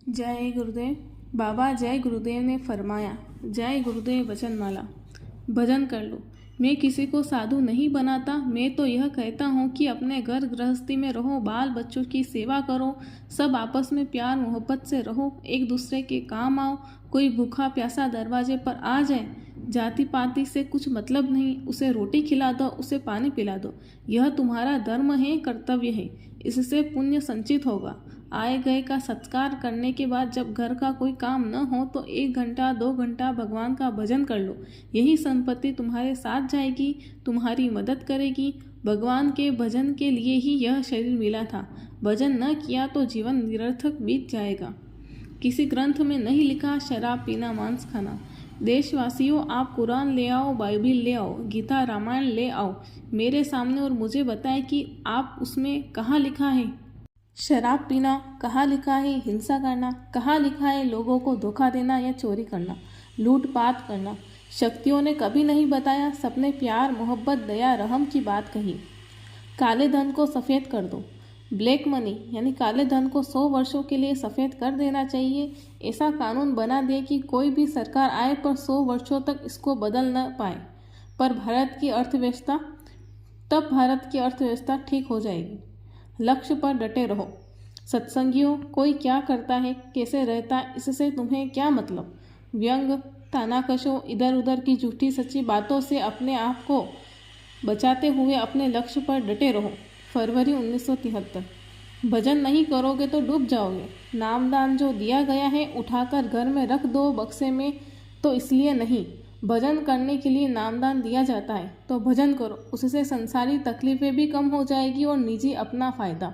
जय गुरुदेव। बाबा जय गुरुदेव ने फरमाया, जय गुरुदेव वचनमाला। भजन कर लो। मैं किसी को साधु नहीं बनाता, मैं तो यह कहता हूँ कि अपने घर गृहस्थी में रहो, बाल बच्चों की सेवा करो, सब आपस में प्यार मोहब्बत से रहो, एक दूसरे के काम आओ। कोई भूखा प्यासा दरवाजे पर आ जाए, जाति पाति से कुछ मतलब नहीं, उसे रोटी खिला दो, उसे पानी पिला दो। यह तुम्हारा धर्म है, कर्तव्य है, इससे पुण्य संचित होगा। आए गए का सत्कार करने के बाद जब घर का कोई काम न हो तो 1 घंटा 2 घंटा भगवान का भजन कर लो। यही संपत्ति तुम्हारे साथ जाएगी, तुम्हारी मदद करेगी। भगवान के भजन के लिए ही यह शरीर मिला था। भजन न किया तो जीवन निरर्थक बीत जाएगा। किसी ग्रंथ में नहीं लिखा शराब पीना, मांस खाना। देशवासियों, आप कुरान ले आओ, बाइबिल ले आओ, गीता रामायण ले आओ मेरे सामने और मुझे बताएं कि आप उसमें कहाँ लिखा है शराब पीना, कहाँ लिखा है हिंसा करना, कहाँ लिखा है लोगों को धोखा देना या चोरी करना, लूटपाट करना। शक्तियों ने कभी नहीं बताया, सबने प्यार मोहब्बत दया रहम की बात कही। काले धन को सफ़ेद कर दो। ब्लैक मनी यानी काले धन को 100 वर्षों के लिए सफ़ेद कर देना चाहिए। ऐसा कानून बना दे कि कोई भी सरकार आए पर 100 वर्षों तक इसको बदल न पाए। भारत की अर्थव्यवस्था ठीक हो जाएगी। लक्ष्य पर डटे रहो। सत्संगियों, कोई क्या करता है, कैसे रहता है, इससे तुम्हें क्या मतलब। व्यंग तानाकशों, इधर उधर की झूठी सच्ची बातों से अपने आप को बचाते हुए अपने लक्ष्य पर डटे रहो। फरवरी 1973। भजन नहीं करोगे तो डूब जाओगे। नामदान जो दिया गया है उठाकर घर में रख दो बक्से में, तो इसलिए नहीं, भजन करने के लिए नामदान दिया जाता है। तो भजन करो, उससे संसारी तकलीफें भी कम हो जाएगी और निजी अपना फ़ायदा,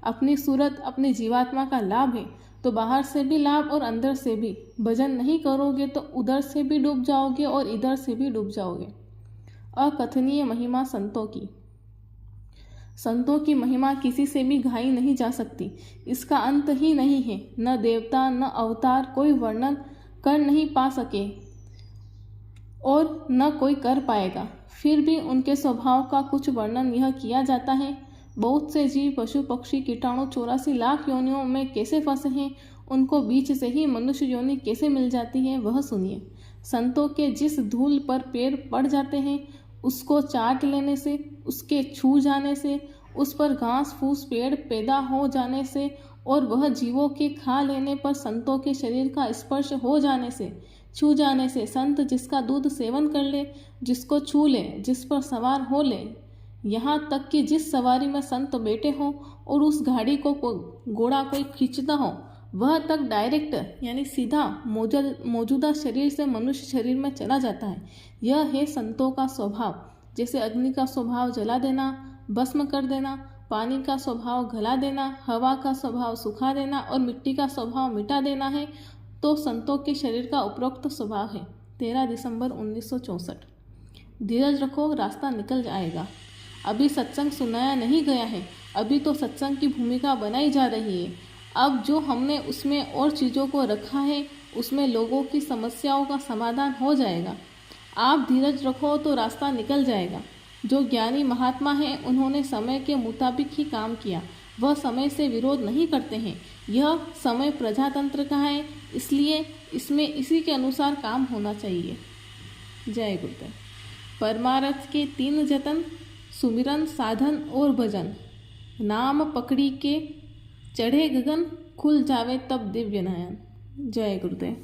अपनी सूरत, अपनी जीवात्मा का लाभ है तो बाहर से भी लाभ और अंदर से भी। भजन नहीं करोगे तो उधर से भी डूब जाओगे और इधर से भी डूब जाओगे। अकथनीय महिमा संतों की। संतों की महिमा किसी से भी गाई नहीं जा सकती, इसका अंत ही नहीं है। न देवता न अवतार कोई वर्णन कर नहीं पा सके और न कोई कर पाएगा। फिर भी उनके स्वभाव का कुछ वर्णन यह किया जाता है। बहुत से जीव, पशु पक्षी, कीटाणु 84 लाख योनियों में कैसे फंसे हैं, उनको बीच से ही मनुष्य योनि कैसे मिल जाती है, वह सुनिए। संतों के जिस धूल पर पैर पड़ जाते हैं, उसको चाट लेने से, उसके छू जाने से, उस पर घास फूस पेड़ पैदा हो जाने से और वह जीवों के खा लेने पर संतों के शरीर का स्पर्श हो जाने से, छू जाने से, संत जिसका दूध सेवन कर ले, जिसको छू ले, जिस पर सवार हो ले, यहाँ तक कि जिस सवारी में संत बैठे हो और उस गाड़ी को घोड़ा कोई खींचता हो, वह तक डायरेक्ट यानी सीधा मौजूदा शरीर से मनुष्य शरीर में चला जाता है। यह है संतों का स्वभाव। जैसे अग्नि का स्वभाव जला देना, भस्म कर देना, पानी का स्वभाव गला देना, हवा का स्वभाव सुखा देना और मिट्टी का स्वभाव मिटा देना है, तो संतों के शरीर का उपरोक्त स्वभाव है। 13 दिसंबर 1964। धीरज रखो, रास्ता निकल जाएगा। अभी सत्संग सुनाया नहीं गया है, अभी तो सत्संग की भूमिका बनाई जा रही है। अब जो हमने उसमें और चीज़ों को रखा है, उसमें लोगों की समस्याओं का समाधान हो जाएगा। आप धीरज रखो तो रास्ता निकल जाएगा। जो ज्ञानी महात्मा हैं, उन्होंने समय के मुताबिक ही काम किया, वह समय से विरोध नहीं करते हैं। यह समय प्रजातंत्र का है, इसलिए इसमें इसी के अनुसार काम होना चाहिए। जय गुरुदेव। परमार्थ के 3 जतन, सुमिरन, साधन और भजन। नाम पकड़ी के चढ़े गगन, खुल जावे तब दिव्य नयन। जय गुरुदेव।